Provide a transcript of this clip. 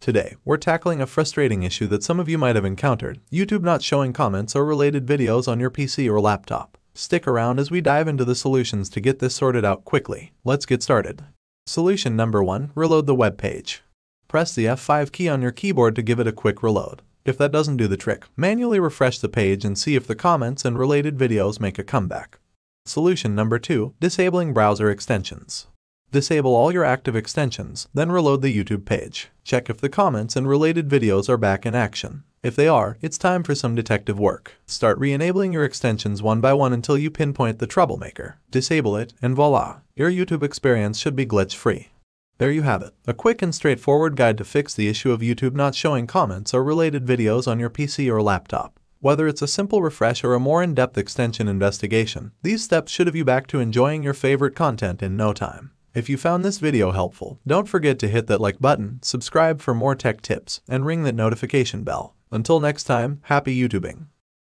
Today, we're tackling a frustrating issue that some of you might have encountered: YouTube not showing comments or related videos on your PC or laptop. Stick around as we dive into the solutions to get this sorted out quickly. Let's get started. Solution number 1. Reload the web page. Press the F5 key on your keyboard to give it a quick reload. If that doesn't do the trick, manually refresh the page and see if the comments and related videos make a comeback. Solution number 2. Disabling browser extensions. Disable all your active extensions, then reload the YouTube page. Check if the comments and related videos are back in action. If they are, it's time for some detective work. Start re-enabling your extensions one by one until you pinpoint the troublemaker. Disable it, and voila! Your YouTube experience should be glitch-free. There you have it, a quick and straightforward guide to fix the issue of YouTube not showing comments or related videos on your PC or laptop. Whether it's a simple refresh or a more in-depth extension investigation, these steps should have you back to enjoying your favorite content in no time. If you found this video helpful, don't forget to hit that like button, subscribe for more tech tips, and ring that notification bell. Until next time, happy YouTubing!